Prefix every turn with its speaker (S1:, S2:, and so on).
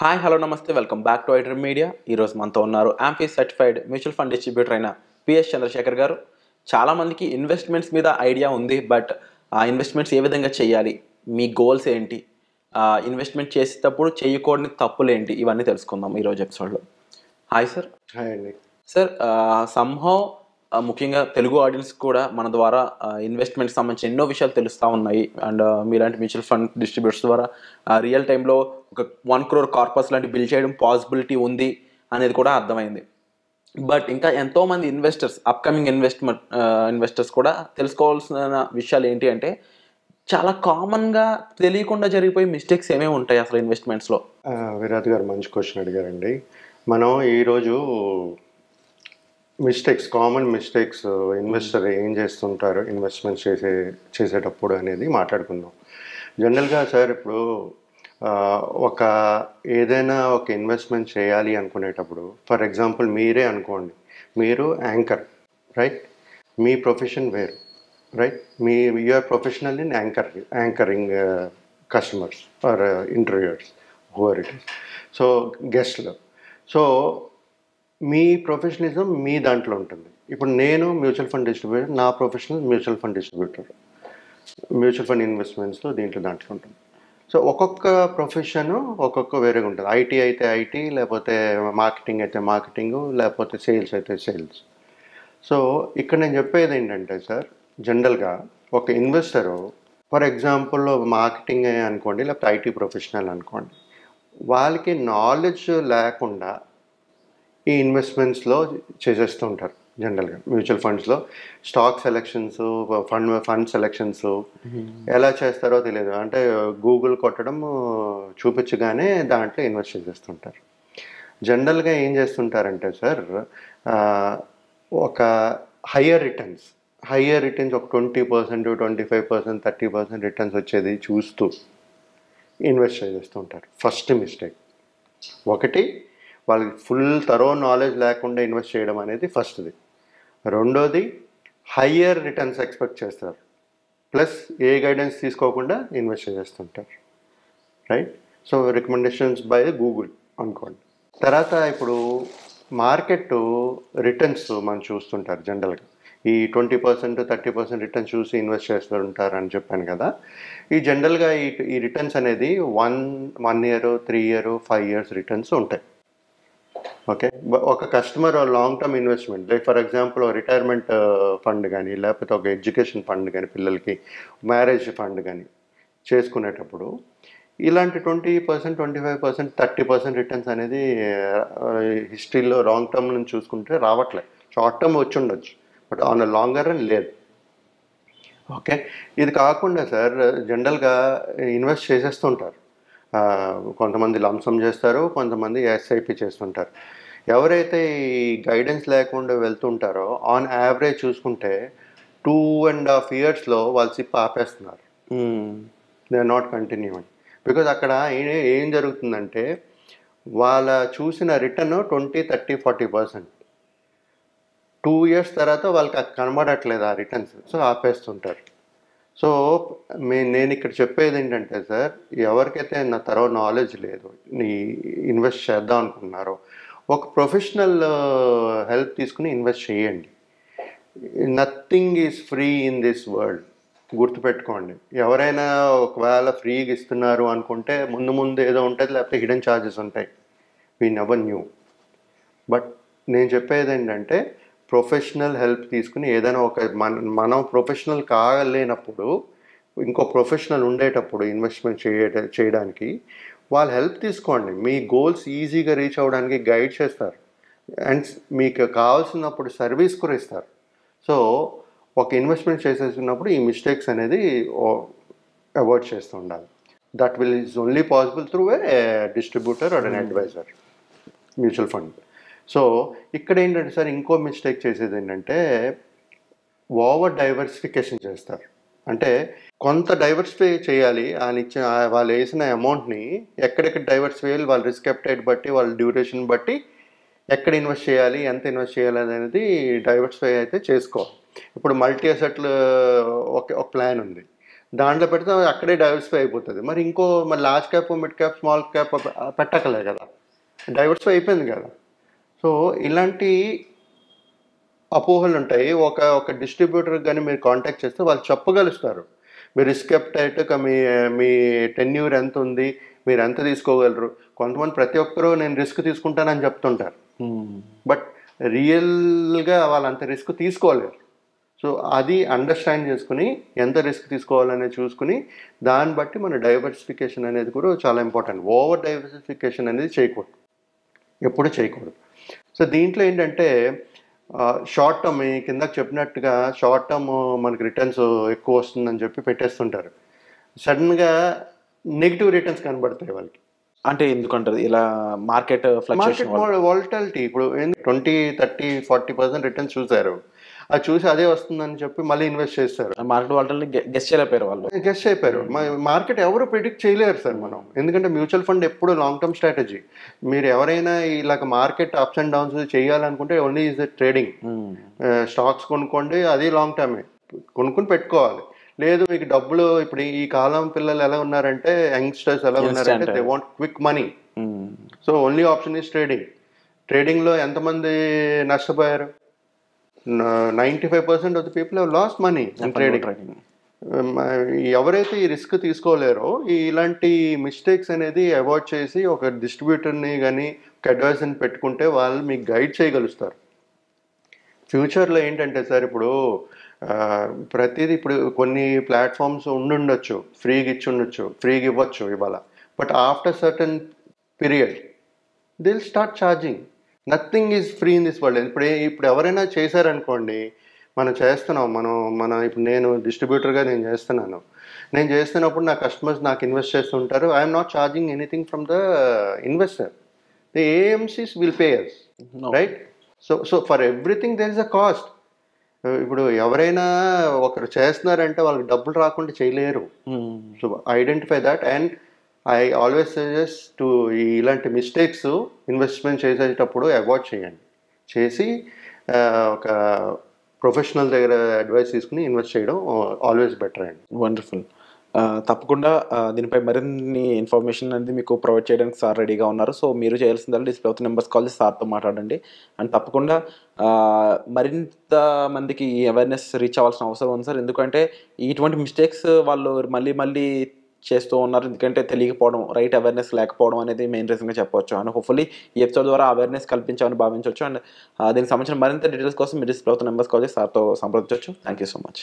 S1: Hi hello నమస్తే welcome back to iDream media. ఈరోజు మనతో ఉన్నారు amphi certified mutual fund distributor అయిన పిఎస్ చంద్రశేఖర్ గారు. చాలామందికి ఇన్వెస్ట్మెంట్స్ మీద ఐడియా ఉంది, బట్ ఆ ఇన్వెస్ట్మెంట్స్ ఏ విధంగా చేయాలి, మీ గోల్స్ ఏంటి, ఇన్వెస్ట్మెంట్ చేసేటప్పుడు చేయకూడని తప్పులు ఏంటి, ఇవన్నీ తెలుసుకుందాం ఈరోజు ఎపిసోడ్లో. Hi sir.
S2: హాయ్ అండి.
S1: సార్, సంహౌ ముఖ్యంగా తెలుగు ఆడియన్స్ కూడా మన ద్వారా ఇన్వెస్ట్మెంట్కి సంబంధించి ఎన్నో విషయాలు తెలుస్తూ ఉన్నాయి. అండ్ మీలాంటి మ్యూచువల్ ఫండ్ డిస్ట్రిబ్యూటర్స్ ద్వారా రియల్ టైంలో ఒక 1 crore కార్పస్ లాంటి బిల్డ్ చేయడం పాసిబిలిటీ ఉంది అనేది కూడా అర్థమైంది. బట్ ఇంకా ఎంతోమంది ఇన్వెస్టర్స్, అప్కమింగ్ ఇన్వెస్టర్స్ కూడా తెలుసుకోవాల్సిన విషయాలు ఏంటి అంటే, చాలా కామన్గా తెలియకుండా జరిగిపోయే మిస్టేక్స్ ఏమేమి ఉంటాయి అసలు ఇన్వెస్ట్మెంట్స్లో?
S2: విరాట్ గారు మంచి క్వశ్చన్ అడిగారండి. మనం ఈరోజు కామన్ మిస్టేక్స్ ఇన్వెస్టర్ ఏం చేస్తుంటారు ఇన్వెస్ట్మెంట్స్ చేసేటప్పుడు అనేది మాట్లాడుకుందాం. జనరల్గా సార్, ఇప్పుడు ఏదైనా ఒక ఇన్వెస్ట్మెంట్ చేయాలి అనుకునేటప్పుడు, ఫర్ ఎగ్జాంపుల్ మీరే అనుకోండి, మీరు యాంకర్, రైట్? మీ ప్రొఫెషన్ వేరు, right? You're professional in anchoring customers or interviewers, whoever it is, so గెస్ట్లు. సో మీ ప్రొఫెషనలిజం మీ దాంట్లో ఉంటుంది. ఇప్పుడు నేను మ్యూచువల్ ఫండ్ డిస్ట్రిబ్యూటర్, నా professional mutual fund distributor, mutual fund ఇన్వెస్ట్మెంట్స్లో దాంట్లో ఉంటుంది. సో ఒక్కొక్క ప్రొఫెషను ఒక్కొక్క వేరేగా ఉంటుంది. ఐటీ అయితే ఐటీ, లేకపోతే మార్కెటింగ్ అయితే మార్కెటింగు, లేకపోతే సేల్స్ అయితే సేల్స్. సో ఇక్కడ నేను చెప్పేది ఏంటంటే సార్, జనరల్గా ఒక ఇన్వెస్టరు, ఫర్ ఎగ్జాంపుల్ మార్కెటింగ్ అనుకోండి, లేకపోతే ఐటీ ప్రొఫెషనల్ అనుకోండి, వాళ్ళకి నాలెడ్జ్ లేకుండా ఈ ఇన్వెస్ట్మెంట్స్లో చేసేస్తూ ఉంటారు. జనరల్గా మ్యూచువల్ ఫండ్స్లో స్టాక్ సెలెక్షన్స్, ఫండ్ సెలెక్షన్స్ ఎలా చేస్తారో తెలియదు. అంటే గూగుల్ కొట్టడం, చూపించగానే దాంట్లో ఇన్వెస్ట్ చేసేస్తుంటారు. జనరల్గా ఏం చేస్తుంటారంటే సార్, ఒక హయ్యర్ రిటర్న్స్ ఒక 20%, 25%, 30% రిటర్న్స్ వచ్చేది చూస్తూ ఇన్వెస్ట్ చేసేస్తుంటారు. ఫస్ట్ మిస్టేక్ ఒకటి, వాళ్ళకి ఫుల్ థరో నాలెడ్జ్ లేకుండా ఇన్వెస్ట్ చేయడం అనేది ఫస్ట్ది. రెండోది, హయ్యర్ రిటర్న్స్ ఎక్స్పెక్ట్ చేస్తారు, ప్లస్ ఏ గైడెన్స్ తీసుకోకుండా ఇన్వెస్ట్ చేస్తుంటారు, right? So recommendations by Google అనుకోండి. తర్వాత ఇప్పుడు మార్కెట్ రిటర్న్స్ మనం చూస్తుంటారు. జనరల్గా ఈ 20%, 30% రిటర్న్స్ చూసి ఇన్వెస్ట్ చేస్తుంటారు అని చెప్పాను కదా. ఈ జనరల్గా ఈ రిటర్న్స్ అనేది 1 year, 3 year, 5 years రిటర్న్స్ ఉంటాయి. ఓకే, ఒక customer long term investment, like for example retirement fund కానీ, లేకపోతే ఒక ఎడ్యుకేషన్ ఫండ్ కానీ, పిల్లలకి మ్యారేజ్ ఫండ్ కానీ చేసుకునేటప్పుడు ఇలాంటి 20%, 25%, 30% రిటర్న్స్ అనేది హిస్టరీలో లాంగ్ టర్మ్ నుంచి చూసుకుంటే రావట్లేదు. షార్ట్ టర్మ్ వచ్చి ఉండొచ్చు, బట్ ఆన్ లాంగర్ రన్ లేదు. ఓకే, ఇది కాకుండా సార్ జనరల్గా ఇన్వెస్ట్ చేసేస్తుంటారు. కొంతమంది లంసమ్ చేస్తారు, కొంతమంది ఎస్ఐపి చేస్తుంటారు. ఎవరైతే ఈ గైడెన్స్ లేకుండా వెళ్తుంటారో ఆన్ యావరేజ్ చూసుకుంటే 2.5 yearsలో వాళ్ళు సిప్ ఆపేస్తున్నారు. They are not continuing. Because అక్కడ ఏం జరుగుతుందంటే, వాళ్ళ చూసిన రిటర్న్ 20, 30, 40%. 2 years తర్వాత వాళ్ళకి కనబడట్లేదు ఆ రిటర్న్స్, సో ఆపేస్తుంటారు. సో నేను ఇక్కడ చెప్పేది ఏంటంటే సార్, ఎవరికైతే నా తర్వాత నాలెడ్జ్ లేదు, ఇన్వెస్ట్ చేద్దాం అనుకుంటున్నారో, ఒక ప్రొఫెషనల్ హెల్ప్ తీసుకుని ఇన్వెస్ట్ చేయండి. Nothing is free in this world, గుర్తుపెట్టుకోండి. ఎవరైనా ఒకవేళ ఫ్రీగా ఇస్తున్నారు అనుకుంటే ముందు ఏదో ఉంటుంది, లేకపోతే హిడెన్ ఛార్జెస్ ఉంటాయి. We never knew. బట్ నేను చెప్పేది ఏంటంటే, ప్రొఫెషనల్ హెల్ప్ తీసుకుని ఏదైనా మనం ప్రొఫెషనల్ కాలేనప్పుడు ఇంకో ప్రొఫెషనల్ ఉండేటప్పుడు ఇన్వెస్ట్మెంట్ చేయడానికి వాళ్ళ హెల్ప్ తీసుకోండి. మీ గోల్స్ ఈజీగా రీచ్ అవ్వడానికి గైడ్ చేస్తారు, అండ్ మీకు కావాల్సినప్పుడు సర్వీస్ కూడా ఇస్తారు. సో ఒక ఇన్వెస్ట్మెంట్ చేసేసినప్పుడు ఈ మిస్టేక్స్ అనేది అవాయిడ్ చేస్తూ ఉండాలి. That is only possible through a distributor or an advisor, mutual fund. So ఇక్కడ ఏంటంటే సార్, ఇంకో మిస్టేక్ చేసేది ఏంటంటే, ఓవర్ డైవర్సిఫికేషన్ చేస్తారు. అంటే కొంత డైవర్సిఫై చేయాలి అని వాళ్ళు వేసిన అమౌంట్ని ఎక్కడెక్కడ డైవర్సిఫై చేయాలి, వాళ్ళ రిస్క్ అప్టైట్ బట్టి, వాళ్ళ డ్యూరేషన్ బట్టి ఎక్కడ ఇన్వెస్ట్ చేయాలి, ఎంత ఇన్వెస్ట్ చేయాలి అనేది డైవర్సిఫై అయితే చేసుకోవాలి. ఇప్పుడు మల్టీ అసెట్లు ఒక ప్లాన్ ఉంది, దాంట్లో పెడితే అక్కడే డైవర్సిఫై అయిపోతుంది. మరి మరి large cap, mid cap, small cap పెట్టకలే కదా, డైవర్సిఫై అయిపోయింది కదా. సో ఇలాంటి అపోహలు ఉంటాయి. ఒక డిస్ట్రిబ్యూటర్ కానీ మీరు కాంటాక్ట్ చేస్తే వాళ్ళు చెప్పగలుస్తారు మీ రిస్క్ అపెటైట్, మీ టెన్యూర్ ఎంత ఉంది, మీరు ఎంత తీసుకోగలరు. కొంతమంది ప్రతి ఒక్కరూ నేను రిస్క్ తీసుకుంటానని చెప్తుంటారు, బట్ రియల్గా వాళ్ళు అంత రిస్క్ తీసుకోలేరు. సో అది అండర్స్టాండ్ చేసుకుని ఎంత రిస్క్ తీసుకోవాలనేది చూసుకుని దాన్ని బట్టి మన డైవర్సిఫికేషన్ అనేది కూడా చాలా ఇంపార్టెంట్. ఓవర్ డైవర్సిఫికేషన్ అనేది చేయకూడదు, ఎప్పుడు చేయకూడదు. సో దీంట్లో ఏంటంటే షార్ట్ టర్మ్, మీ కిందకు చెప్పినట్టుగా షార్ట్ టర్మ్ మనకి రిటర్న్స్ ఎక్కువ వస్తుందని చెప్పి పెట్టేస్తుంటారు. సడన్గా నెగిటివ్ రిటర్న్స్ కనబడతాయి వాళ్ళకి.
S1: అంటే ఎందుకంటారు ఇలా మార్కెట్
S2: వాలటాలిటీ ఇప్పుడు 20, 30, 40% రిటర్న్స్ చూసారు, అది చూసి అదే వస్తుందని చెప్పి మళ్ళీ ఇన్వెస్ట్ చేస్తారు.
S1: మార్కెట్ వాలటాలిటీ గెస్ చేయలేకపోయారు వాళ్ళు.
S2: గెస్ అయిపోయారు. మార్కెట్ ఎవరు ప్రిడిక్ట్ చేయలేరు సార్ మనం, ఎందుకంటే మ్యూచువల్ ఫండ్ ఎప్పుడు లాంగ్ టర్మ్ స్ట్రాటజీ. మీరు ఎవరైనా ఇలాగ మార్కెట్ అప్స్ అండ్ డౌన్స్ చేయాలనుకుంటే ఓన్లీ ఈజ్ ట్రేడింగ్. స్టాక్స్ కొనుక్కోండి, అది లాంగ్ టర్మే, కొనుక్కుని పెట్టుకోవాలి. లేదు మీకు డబ్బులు, ఇప్పుడు ఈ కాలం పిల్లలు ఎలా ఉన్నారంటే, యంగ్స్టర్స్ ఎలా ఉన్నారంటే they want quick money. So only option is trading. ట్రేడింగ్లో ఎంతమంది నష్టపోయారు? 95% of the people have lost money in trading. ఎవరైతే ఈ రిస్క్ తీసుకోలేరో ఇలాంటి మిస్టేక్స్ అనేది అవాయిడ్ చేసి ఒక డిస్ట్రిబ్యూటర్ని కానీ ఒక అడ్వైజర్ని పెట్టుకుంటే వాళ్ళు మీకు గైడ్ చేయగలుగుతారు. ఫ్యూచర్లో ఏంటంటే సార్, ఇప్పుడు ప్రతిదీ ఇప్పుడు కొన్ని ప్లాట్ఫామ్స్ ఉండుండొచ్చు, ఫ్రీగా ఇచ్చి ఫ్రీగా ఇవ్వచ్చు ఇవాళ, but after certain period they will start charging. Nothing is free in this world. ఇప్పుడు ఎవరైనా చేశారనుకోండి, మనం చేస్తున్నాం, ఇప్పుడు నేను డిస్ట్రిబ్యూటర్గా నేను చేస్తున్నప్పుడు నా కస్టమర్స్ నాకు ఇన్వెస్ట్ చేస్తుంటారు. I'm not charging anything from the investor. The AMCs will pay us, right? So for everything there is a cost. ఇప్పుడు ఎవరైనా ఒకరు చేస్తున్నారంటే వాళ్ళకి డబ్బులు రాకుండా చేయలేరు. So identify that, and I always suggest to ఇలాంటి మిస్టేక్స్ ఇన్వెస్ట్మెంట్ చేసేటప్పుడు అవాయిడ్ చేసి ఒక ప్రొఫెషనల్ దగ్గర అడ్వైస్ తీసుకుని ఇన్వెస్ట్ చేయడం ఆల్వేస్ బెటర్ అండి.
S1: వండర్ఫుల్. తప్పకుండా దీనిపై మరిన్ని ఇన్ఫర్మేషన్ అనేది మీకు ప్రొవైడ్ చేయడానికి సార్ రెడీగా ఉన్నారు. సో మీరు చేయాల్సిందల్లా డిస్ప్లే అవుతున్న నెంబర్స్ కాల్ చేసి సార్తో మాట్లాడండి. అండ్ తప్పకుండా మరింత మందికి ఈ అవేర్నెస్ రీచ్ అవ్వాల్సిన అవసరం ఉంది సార్. ఎందుకంటే ఇటువంటి మిస్టేక్స్ వాళ్ళు మళ్ళీ చేస్తూ ఉన్నారు, ఎందుకంటే తెలియకపోవడం, రైట్ అవేర్నెస్ లేకపోవడం అనేది మెయిన్ రీజన్గా చెప్పవచ్చు. అండ్ హోప్ఫుల్లీ ఈ ఎపిసోడ్ ద్వారా అవేర్నెస్ కల్పించామని భావించవచ్చు. అండ్ దీనికి సంబంధించిన మరింత డీటెయిల్స్ కోసం మీరు డిస్ప్లే అవుతున్న నెంబర్స్ కాల్ చేసి సార్తో సంప్రదించవచ్చు. Thank you so much.